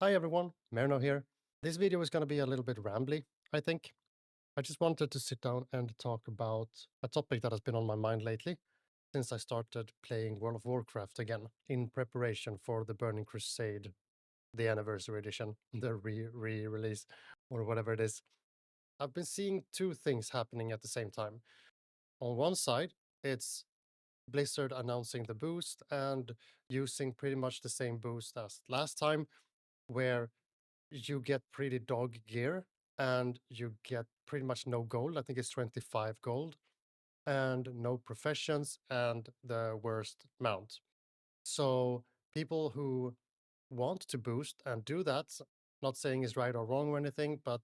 Hi everyone, Merno here. This video is going to be a little bit rambly, I think. I just wanted to sit down and talk about a topic that has been on my mind lately since I started playing World of Warcraft again in preparation for the Burning Crusade, the anniversary edition, the re-release, or whatever it is. I've been seeing two things happening at the same time. On one side, it's Blizzard announcing the boost and using pretty much the same boost as last time, where you get pretty dog gear and you get pretty much no gold. I think it's 25 gold and no professions and the worst mount. So people who want to boost and do that, not saying is right or wrong or anything, but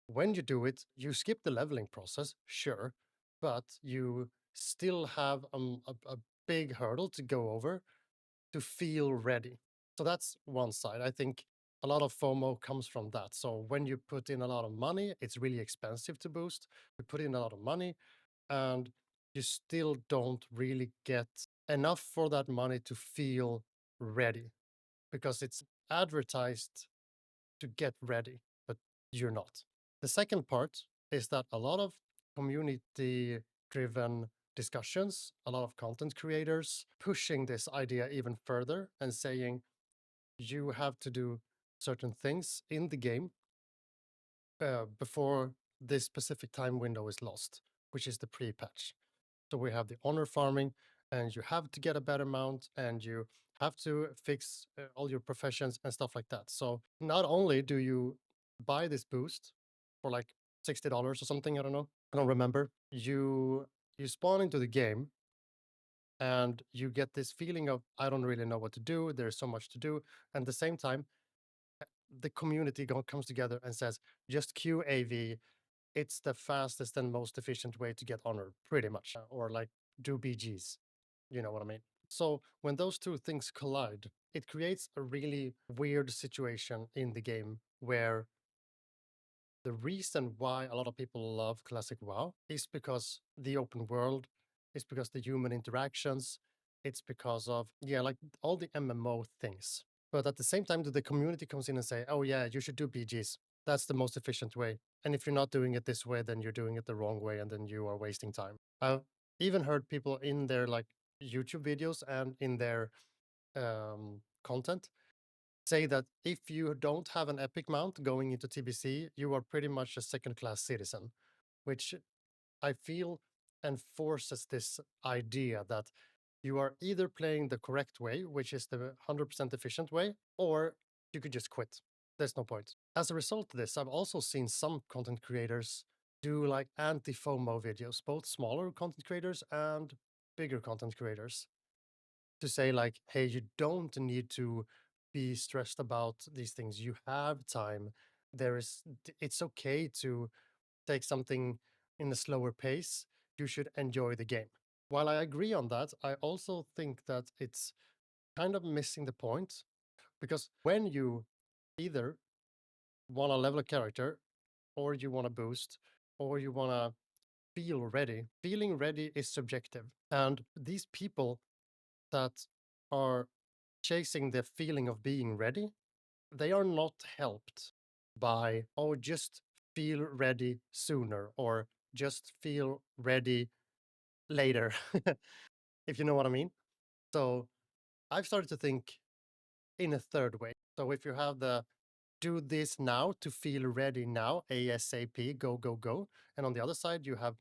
when you do it, you skip the leveling process, sure, but you still have a big hurdle to go over to feel ready. So that's one side. I think a lot of FOMO comes from that. So when you put in a lot of money, it's really expensive to boost. You put in a lot of money and you still don't really get enough for that money to feel ready because it's advertised to get ready, but you're not. The second part is that a lot of community driven discussions, a lot of content creators pushing this idea even further and saying you have to do certain things in the game before this specific time window is lost, which is the pre patch. So we have the honor farming, and you have to get a better mount, and you have to fix all your professions and stuff like that. So not only do you buy this boost for like $60 or something, I don't know, I don't remember. You spawn into the game, and you get this feeling of I don't really know what to do. There's so much to do, and at the same time, the community comes together and says just queue AV. It's the fastest and most efficient way to get honor, pretty much, or like do BGs. You know what I mean? So when those two things collide, it creates a really weird situation in the game where the reason why a lot of people love classic WoW is because the open world, it's because the human interactions, it's because of like all the MMO things. But at the same time, the community comes in and say, "Oh yeah, you should do BGs. That's the most efficient way. And if you're not doing it this way, then you're doing it the wrong way, and then you are wasting time." I've even heard people in their like YouTube videos and in their content say that if you don't have an epic mount going into TBC, you are pretty much a second class citizen, which I feel enforces this idea that you are either playing the correct way, which is the 100% efficient way, or you could just quit. There's no point. As a result of this, I've also seen some content creators do like anti FOMO videos, both smaller content creators and bigger content creators, to say like, hey, you don't need to be stressed about these things. You have time. It's okay to take something in a slower pace. You should enjoy the game. While I agree on that, I also think that it's kind of missing the point, because when you either want to level a character, or you want to boost, or you want to feel ready, feeling ready is subjective. And these people that are chasing the feeling of being ready, they are not helped by, oh, just feel ready sooner or just feel ready later, if you know what I mean. So I've started to think in a third way. So if you have the do this now to feel ready now, ASAP, go, go, go. And on the other side, you have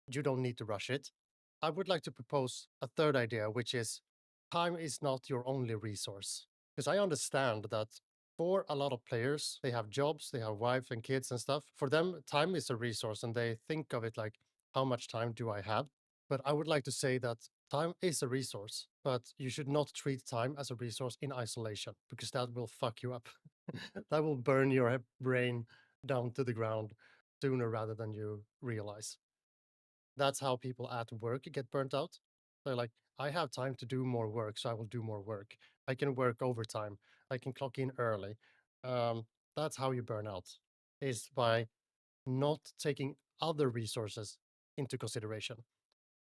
you don't need to rush it. I would like to propose a third idea, which is time is not your only resource. Because I understand that for a lot of players, they have jobs, they have wife and kids and stuff. For them, time is a resource and they think of it like, how much time do I have? But I would like to say that time is a resource, but you should not treat time as a resource in isolation, because that will fuck you up. That will burn your brain down to the ground sooner rather than you realize. That's how people at work get burnt out. They're like, I have time to do more work, so I will do more work. I can work overtime. I can clock in early. That's how you burn out, is by not taking other resources into consideration.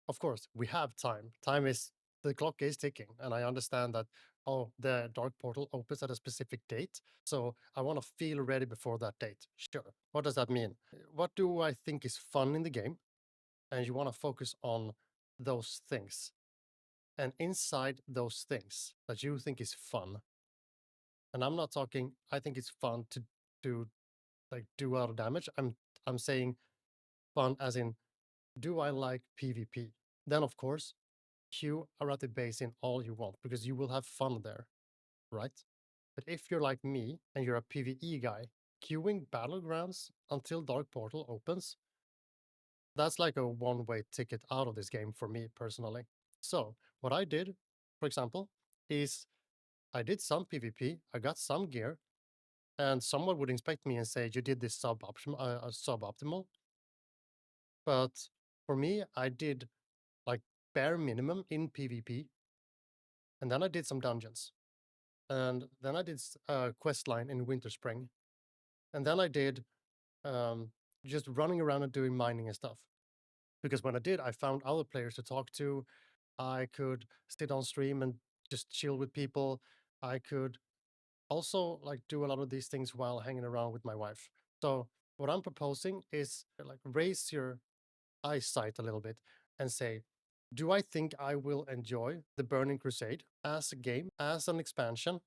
Of course, we have time. Time is the clock is ticking, and I understand that oh, the dark portal opens at a specific date, so I want to feel ready before that date. Sure. What does that mean? What do I think is fun in the game? And you want to focus on those things. And inside those things that you think is fun, and I'm not talking, I think it's fun to like do a lot of damage. I'm saying fun as in, do I like PvP? Then of course, queue around the base in all you want because you will have fun there, right? But if you're like me and you're a PvE guy, queuing battlegrounds until Dark Portal opens, that's like a one-way ticket out of this game for me personally. So what I did, for example, is I did some PvP, I got some gear, and someone would inspect me and say, you did this suboptimal. But for me, I did like bare minimum in PvP, and then I did some dungeons. And then I did a quest line in Winter Spring. And then I did um, just running around and doing mining and stuff. Because when I did, I found other players to talk to. I could sit on stream and just chill with people. I could also like do a lot of these things while hanging around with my wife. So what I'm proposing is like raise your eyesight a little bit and say, do I think I will enjoy the Burning Crusade as a game, as an expansion,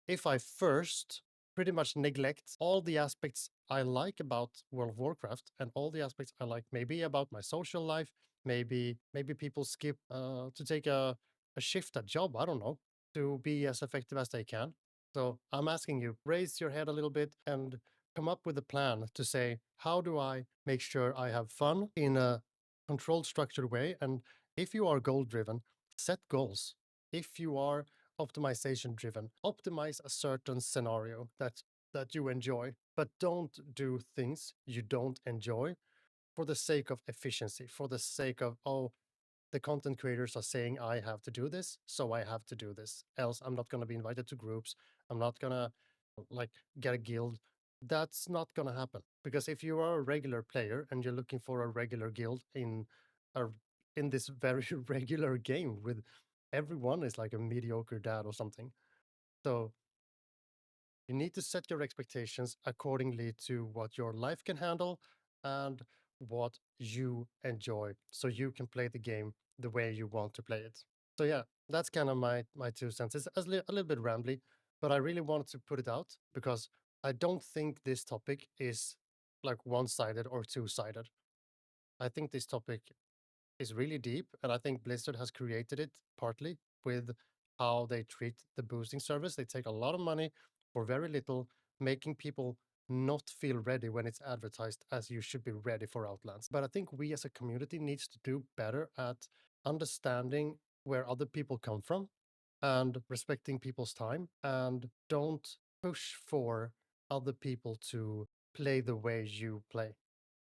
if I first pretty much neglect all the aspects I like about World of Warcraft and all the aspects I like maybe about my social life, maybe people skip to take a shift at job, I don't know, to be as effective as they can. So I'm asking you, raise your head a little bit and come up with a plan to say, how do I make sure I have fun in a controlled, structured way? And if you are goal driven, set goals. If you are optimization driven, optimize a certain scenario that you enjoy, but don't do things you don't enjoy for the sake of efficiency, for the sake of, oh, the content creators are saying I have to do this, so I have to do this. Else I'm not going to be invited to groups. I'm not going to like get a guild. That's not going to happen because if you are a regular player and you're looking for a regular guild a in this very regular game with everyone is like a mediocre dad or something. So you need to set your expectations accordingly to what your life can handle and what you enjoy so you can play the game the way you want to play it. So yeah, that's kind of my 2 cents. It's a little bit rambly, but I really wanted to put it out because I don't think this topic is like one-sided or two-sided. I think this topic is really deep, and I think Blizzard has created it partly with how they treat the boosting service. They take a lot of money for very little, making people not feel ready when it's advertised as you should be ready for Outlands. But I think we as a community needs to do better at understanding where other people come from and respecting people's time and don't push for other people to play the way you play.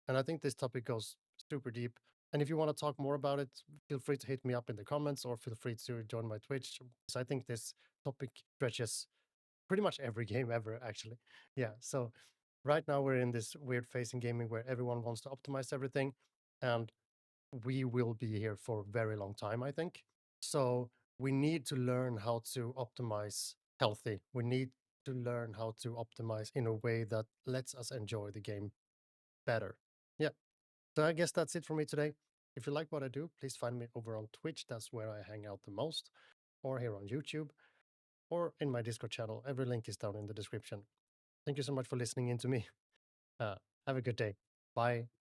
And I think this topic goes super deep. And if you want to talk more about it, feel free to hit me up in the comments or feel free to join my Twitch. So I think this topic stretches pretty much every game ever, actually. Yeah. So right now we're in this weird phase in gaming where everyone wants to optimize everything. And we will be here for a very long time, I think. So we need to learn how to optimize healthy. We need to learn how to optimize in a way that lets us enjoy the game better. Yeah. So I guess that's it for me today. If you like what I do, please find me over on Twitch. That's where I hang out the most, or here on YouTube, or in my Discord channel. Every link is down in the description. Thank you so much for listening in to me. Uh, have a good day. Bye.